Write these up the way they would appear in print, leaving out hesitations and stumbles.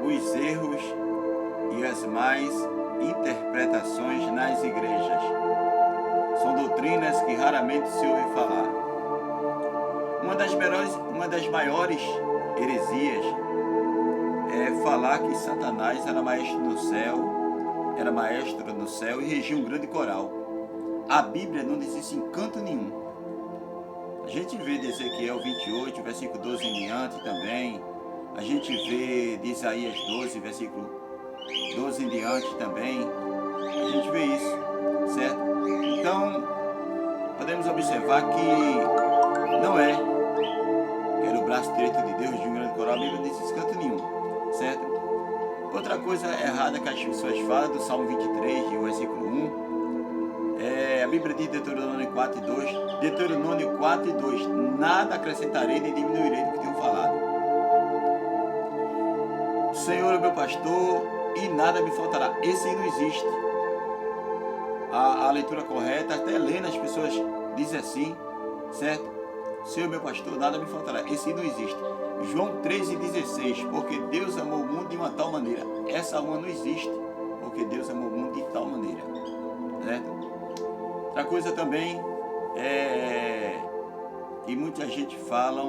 os erros e as más interpretações nas igrejas. São doutrinas que raramente se ouve falar. Uma das maiores heresias é falar que Satanás era maestro no céu e regia um grande coral. A Bíblia não diz isso em canto nenhum. A gente vê de Ezequiel 28, versículo 12 em diante também. A gente vê de Isaías 12, versículo 12 em diante também. A gente vê isso, certo? Então, podemos observar que não é que era o braço direito de Deus de um grande coral. A Bíblia não diz isso em canto nenhum, certo? Outra coisa errada que as pessoas falam do Salmo 23, do versículo 1, a Bíblia diz Deuteronômio 4 e 2, Deuteronômio 4 e 2, nada acrescentarei nem diminuirei do que tenho falado. O Senhor é meu pastor e nada me faltará. Esse aí não existe. A leitura correta, até lendo as pessoas dizem assim, certo? O Senhor é meu pastor, nada me faltará. Esse aí não existe. João 13,16, porque Deus amou o mundo de uma tal maneira. Essa uma não existe, porque Deus amou o mundo de tal maneira, certo? Outra coisa também que muita gente fala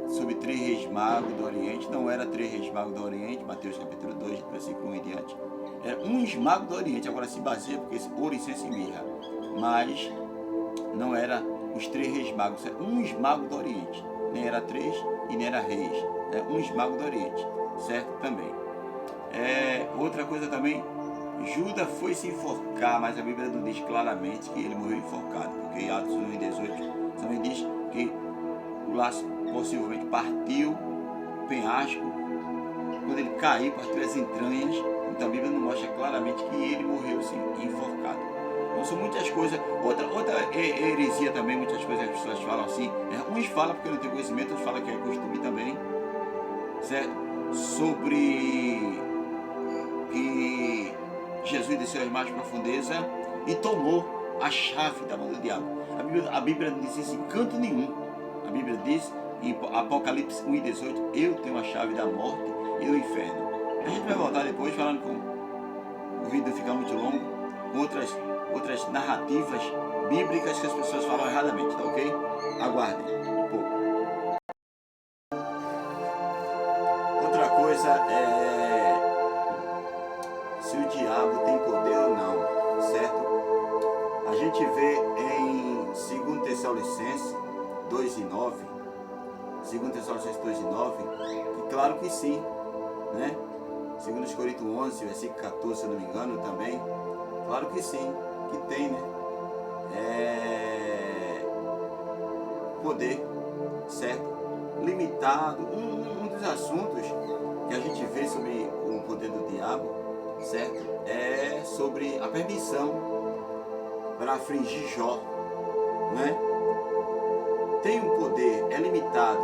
sobre 3 reis magos do Oriente. Não era 3 reis magos do Oriente, Mateus capítulo 2, versículo 1 em diante. Era uns magos do Oriente, agora se baseia porque ouro, incenso e mirra. Mas não era os 3 reis magos, era uns magos do Oriente. Nem era 3 e nem era reis, uns magos do Oriente, certo? Também. Outra coisa também, Judas foi se enforcar, mas a Bíblia não diz claramente que ele morreu enforcado, porque em Atos 1 e 18 também diz que o laço possivelmente partiu o penhasco, quando ele caiu, partiu as entranhas. Então a Bíblia não mostra claramente que ele morreu sim, enforcado. Então são muitas coisas. Outra heresia também, muitas coisas que as pessoas falam assim, uns falam porque não tem conhecimento, outros falam que é costume também, certo? Sobre que Jesus desceu às mais profundezas e tomou a chave da mão do diabo. A Bíblia não diz isso em canto nenhum. A Bíblia diz em Apocalipse 1 e 18, eu tenho a chave da morte e do inferno. A gente vai voltar depois falando com o vídeo ficar muito longo, com outras narrativas bíblicas que as pessoas falam erradamente, tá ok? Aguardem um pouco. Outra coisa é se o diabo tem poder ou não, certo? A gente vê em 2 Tessalonicenses 2 e 9, 2 Tessalonicenses 2 e 9, que claro que sim, né? 2 Coríntios 11, versículo 14, se eu não me engano também, claro que sim, que tem, né? Poder, certo? Limitado. Um dos assuntos que a gente vê sobre o poder do diabo, certo? É sobre a permissão para afligir Jó, né? Tem um poder, é limitado,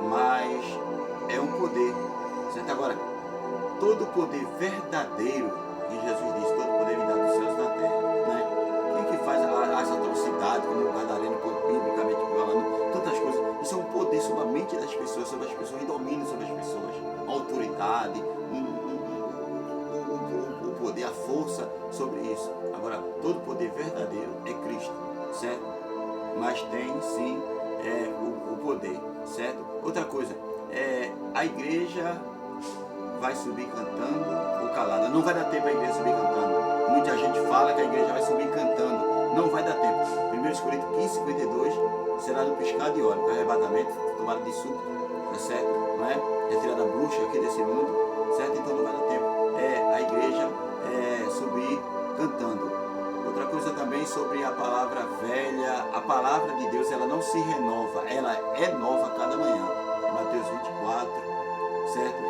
mas é um poder, certo? Agora, todo poder verdadeiro, que Jesus disse, todo poder me dá dos céus e da terra, né? Quem que faz as atrocidades, como o Gadareno, biblicamente falando, tantas coisas, isso é um poder sobre a mente das pessoas, sobre as pessoas, e domínio sobre as pessoas, a autoridade, o poder, a força sobre isso. Agora, todo poder verdadeiro é Cristo, certo? Mas tem sim o poder, certo? Outra coisa, a igreja vai subir cantando ou calada. Não vai dar tempo a igreja subir cantando. Muita gente fala que a igreja vai subir cantando. Não vai dar tempo. 1 Coríntios 15, 52, será no piscar de olhos, arrebatamento, tomada de súbito, tá certo? Não é? Retirada a bruxa aqui desse mundo, certo? Então não vai dar tempo. A igreja subir cantando. Outra coisa também sobre a palavra velha, a palavra de Deus, ela não se renova, ela é nova a cada manhã. Mateus 24, certo?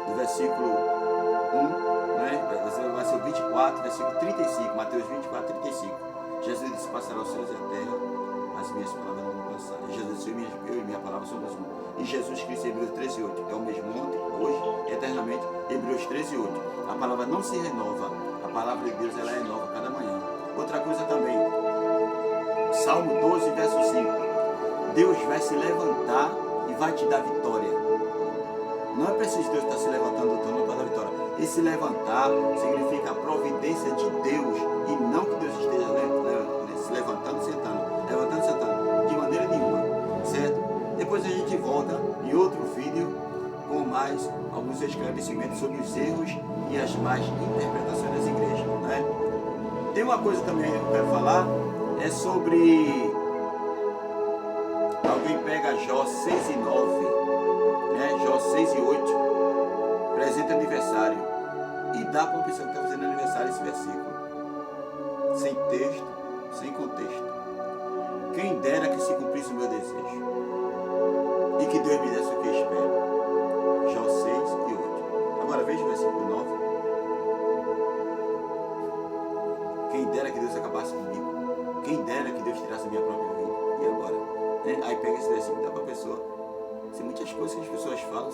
Do versículo 1, né? Versículo 24, versículo 35, Mateus 24, 35. Jesus disse, passará os céus e a terra, as minhas palavras não vão passar. Jesus disse, eu e minha palavra somos um. E Jesus Cristo, Hebreus 13, 8, é o mesmo ontem, hoje, eternamente. Hebreus 13, 8. A palavra não se renova, a palavra de Deus, ela é nova cada manhã. Outra coisa também, Salmo 12, verso 5. Deus vai se levantar e vai te dar vitória. Não é preciso de Deus estar se levantando do trono para dar vitória. Esse levantar significa a providência de Deus e não que Deus esteja se levantando, sentando, de maneira nenhuma, certo? Depois a gente volta em outro vídeo com mais alguns esclarecimentos sobre os erros e as más interpretações das igrejas, né? Tem uma coisa também que eu quero falar, é sobre... Alguém pega Jó 6 e 9, né? Jó 6 e 8, presente aniversário, e dá para uma pessoa que está fazendo aniversário esse versículo, sem texto, sem contexto. Quem dera que se cumprisse o meu desejo, e que Deus me desse o que eu espero. Jó 6 e 8. Agora veja o versículo 9. Quem dera que Deus acabasse comigo. Quem dera que Deus tirasse a minha própria vida. E agora? Né? Aí pega esse versículo e dá para a pessoa. Tem muitas coisas que as pessoas falam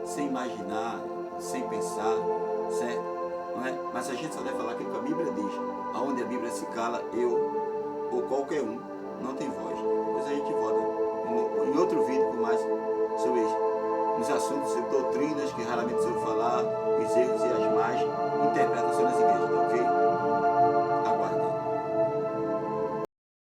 sem imaginar, sem pensar, certo? Não é? Mas a gente só deve falar aquilo que a Bíblia diz. Aonde a Bíblia se cala, eu ou qualquer um não tem voz. Depois a gente volta em outro vídeo por mais sobre isso. Nos assuntos sobre doutrinas que raramente se ouve falar, os erros e as más interpretações